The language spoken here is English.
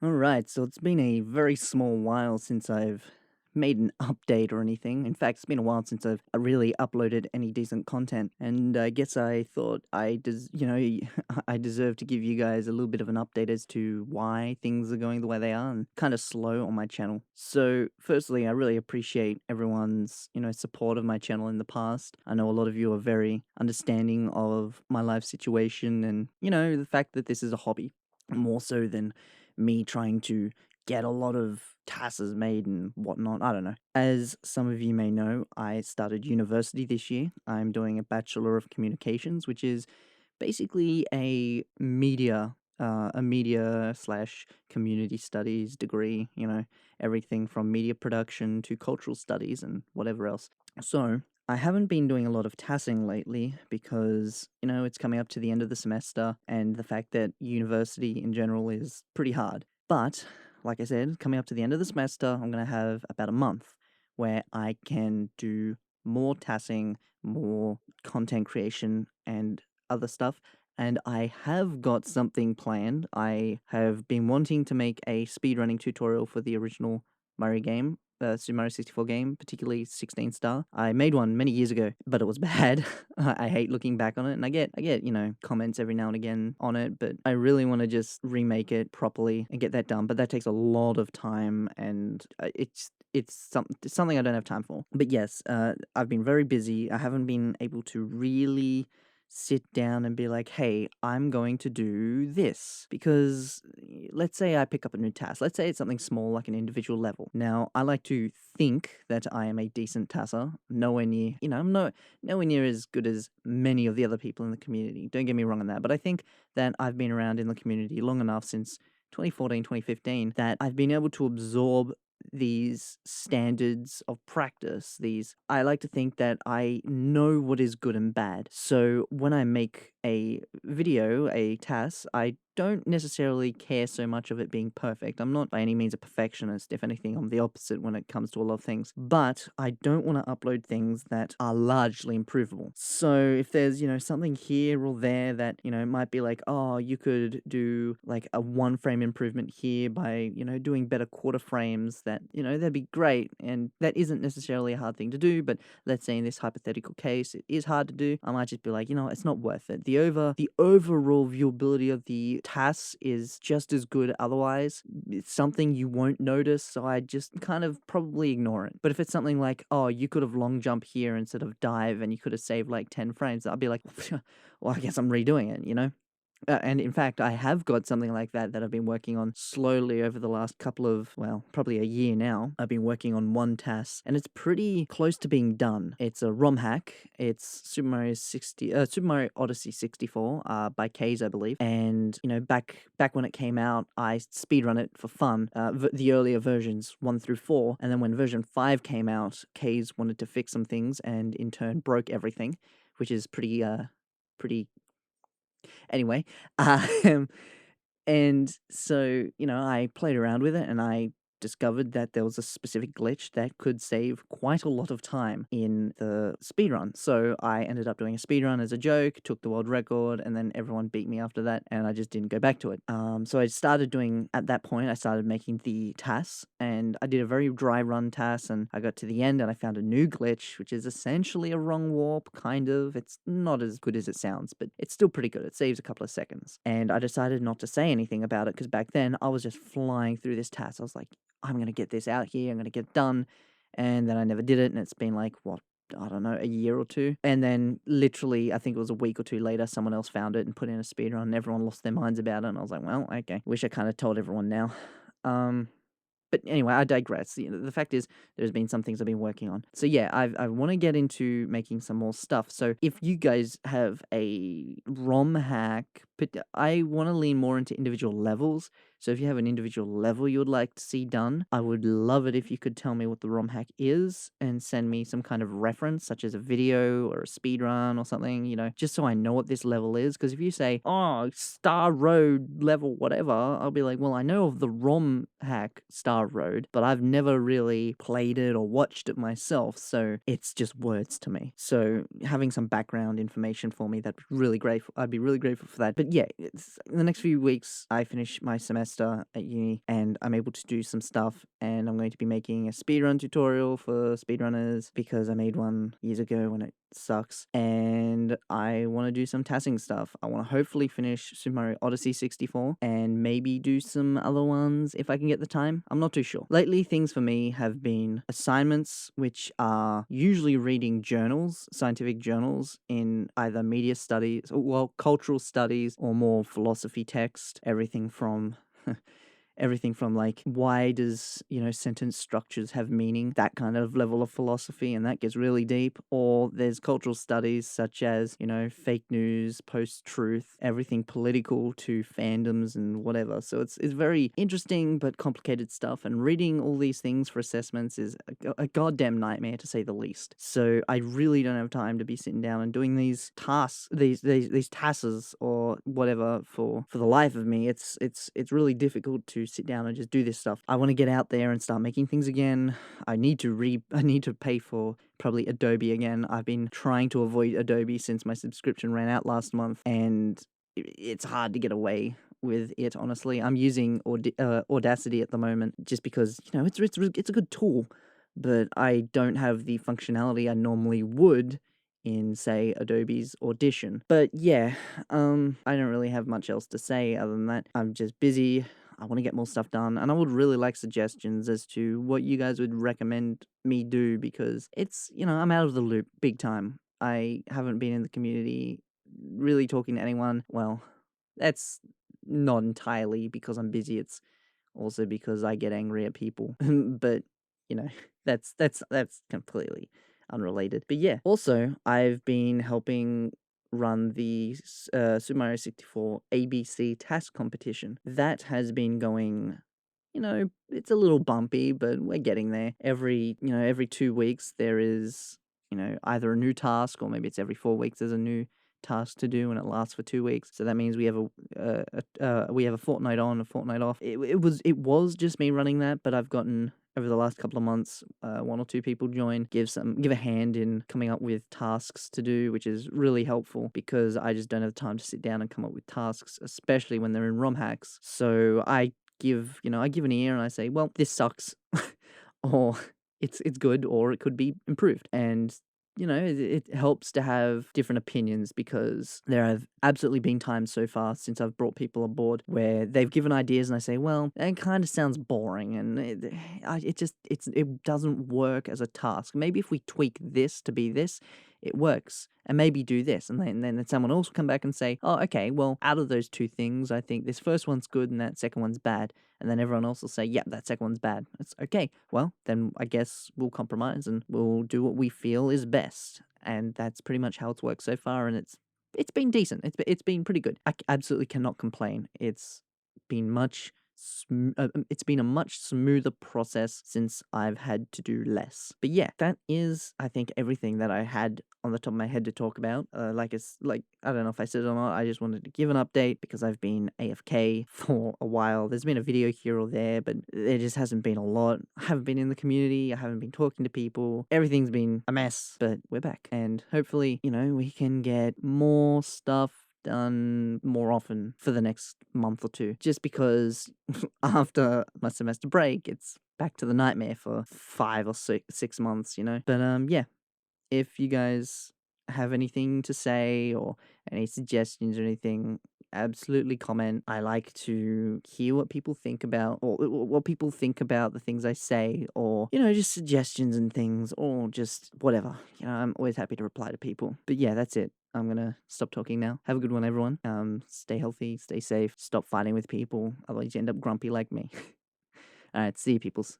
Alright, so it's been a very small while since I've made an update or anything. In fact, it's been a while since I've really uploaded any decent content, and I guess I thought I deserve to give you guys a little bit of an update as to why things are going the way they are and kind of slow on my channel. So, firstly, I really appreciate everyone's, support of my channel in the past. I know a lot of you are very understanding of my life situation and, the fact that this is a hobby more so than me trying to get a lot of TASs made and whatnot. I don't know. As some of you may know, I started university this year. I'm doing a Bachelor of Communications, which is basically a media slash community studies degree. Everything from media production to cultural studies and whatever else. So I haven't been doing a lot of TASing lately because, it's coming up to the end of the semester and the fact that university in general is pretty hard. But, like I said, coming up to the end of the semester, I'm going to have about a month where I can do more TASing, more content creation, and other stuff. And I have got something planned. I have been wanting to make a speedrunning tutorial for the original Mario game, Super Mario 64 game, particularly 16 star. I made one many years ago, but it was bad. I hate looking back on it, and I get comments every now and again on it, but I really want to just remake it properly and get that done. But that takes a lot of time, and it's something I don't have time for. But yes, I've been very busy. I haven't been able to really sit down and be like, hey, I'm going to do this. Because let's say I pick up a new task. Let's say it's something small like an individual level. Now, I like to think that I am a decent tasser. Nowhere near, I'm nowhere near as good as many of the other people in the community. Don't get me wrong on that. But I think that I've been around in the community long enough since 2014, 2015 that I've been able to absorb these standards of practice. I like to think that I know what is good and bad. So when I make a video, a task, I don't necessarily care so much of it being perfect. I'm not by any means a perfectionist. If anything, I'm the opposite when it comes to a lot of things. But I don't want to upload things that are largely improvable. So if there's, something here or there that, might be like, oh, you could do like a 1 frame improvement here by, doing better quarter frames, that, that'd be great. And that isn't necessarily a hard thing to do. But let's say in this hypothetical case, it is hard to do. I might just be like, it's not worth it. The overall viewability of the tasks is just as good otherwise. It's something you won't notice, so I just kind of probably ignore it. But if it's something like, oh, you could have long jump here instead of dive and you could have saved like 10 frames, I'll be like, well, I guess I'm redoing it. And in fact, I have got something like that I've been working on slowly over the last couple of, well, probably a year now. I've been working on one task, and it's pretty close to being done. It's a ROM hack. It's Super Mario Odyssey 64 by Kays, I believe. And back when it came out, I speedrun it for fun. The earlier versions 1 through 4, and then when version 5 came out, Kays wanted to fix some things, and in turn broke everything, which is pretty. Anyway, um, and so, I played around with it and I discovered that there was a specific glitch that could save quite a lot of time in the speedrun. So I ended up doing a speedrun as a joke, took the world record, and then everyone beat me after that, and I just didn't go back to it. So at that point, I started making the tasks, and I did a very dry run task, and I got to the end and I found a new glitch, which is essentially a wrong warp, kind of. It's not as good as it sounds, but it's still pretty good. It saves a couple of seconds. And I decided not to say anything about it because back then I was just flying through this task. I was like, I'm going to get this out here. I'm going to get it done. And then I never did it. And it's been like, what, I don't know, a year or two. And then literally, I think it was a week or two later, someone else found it and put in a speedrun and everyone lost their minds about it. And I was like, well, okay. Wish I kind of told everyone now. But anyway, I digress. The fact is, there's been some things I've been working on. So yeah, I want to get into making some more stuff. So if you guys have a ROM hack, but I want to lean more into individual levels. So if you have an individual level you would like to see done, I would love it if you could tell me what the ROM hack is and send me some kind of reference, such as a video or a speed run or something, just so I know what this level is. Because if you say, oh, Star Road level, whatever, I'll be like, well, I know of the ROM hack Star Road, but I've never really played it or watched it myself. So it's just words to me. So having some background information for me, I'd be really grateful for that. But But yeah, it's in the next few weeks I finish my semester at uni and I'm able to do some stuff, and I'm going to be making a speedrun tutorial for speedrunners because I made one years ago when it sucks, and I want to do some TASing stuff. I want to hopefully finish Super Mario Odyssey 64 and maybe do some other ones if I can get the time. I'm not too sure. Lately, things for me have been assignments, which are usually reading journals, scientific journals in either media studies, well, cultural studies, or more philosophy text. Everything from like, why does sentence structures have meaning, that kind of level of philosophy, and that gets really deep. Or there's cultural studies such as fake news, post-truth, everything political to fandoms and whatever. So it's very interesting but complicated stuff, and reading all these things for assessments is a goddamn nightmare, to say the least. So I really don't have time to be sitting down and doing these tasks, these tasks or whatever for the life of me. It's really difficult to sit down and just do this stuff. I want to get out there and start making things again. I need to pay for probably Adobe again. I've been trying to avoid Adobe since my subscription ran out last month, and it's hard to get away with it, honestly. I'm using Audacity at the moment just because it's a good tool, but I don't have the functionality I normally would in, say, Adobe's Audition. But yeah, I don't really have much else to say other than that. I'm just busy. I want to get more stuff done, and I would really like suggestions as to what you guys would recommend me do, because it's, I'm out of the loop big time. I haven't been in the community really talking to anyone. Well, that's not entirely because I'm busy. It's also because I get angry at people. But, you know, that's completely unrelated. But yeah, also I've been helping run the Super Mario 64 ABC task competition. That has been going, it's a little bumpy, but we're getting there. Every 2 weeks there is, either a new task, or maybe it's every 4 weeks there's a new task to do, and it lasts for 2 weeks. So that means we have a fortnight on, a fortnight off. It was just me running that, but I've gotten, over the last couple of months, 1 or 2 people join, give a hand in coming up with tasks to do, which is really helpful because I just don't have time to sit down and come up with tasks, especially when they're in ROM hacks. So I give an ear and I say, well, this sucks, or it's good, or it could be improved. And it helps to have different opinions, because there have absolutely been times so far since I've brought people aboard where they've given ideas and I say, well, that kind of sounds boring, and it doesn't work as a task. Maybe if we tweak this to be this, it works, and maybe do this. And then someone else will come back and say, oh, okay, well, out of those 2 things, I think this first one's good and that second one's bad. And then everyone else will say, yeah, that second one's bad. It's okay. Well, then I guess we'll compromise and we'll do what we feel is best. And that's pretty much how it's worked so far. And it's been decent. It's been pretty good. I absolutely cannot complain. It's been it's been a much smoother process since I've had to do less. But yeah, that is, I think, everything that I had on the top of my head to talk about. I don't know if I said it or not. I just wanted to give an update because I've been AFK for a while. There's been a video here or there, but there just hasn't been a lot. I haven't been in the community. I haven't been talking to people. Everything's been a mess, but we're back. And hopefully, we can get more stuff done more often for the next month or 2, just because after my semester break, it's back to the nightmare for 5 or 6 months, But yeah, if you guys have anything to say or any suggestions or anything, absolutely comment. I like to hear what people think about, or what people think about the things I say, or just suggestions and things, or just whatever. I'm always happy to reply to people. But yeah, that's it. I'm gonna stop talking now. Have a good one, everyone. Stay healthy, stay safe, stop fighting with people, otherwise you end up grumpy like me. Alright, see you, peoples.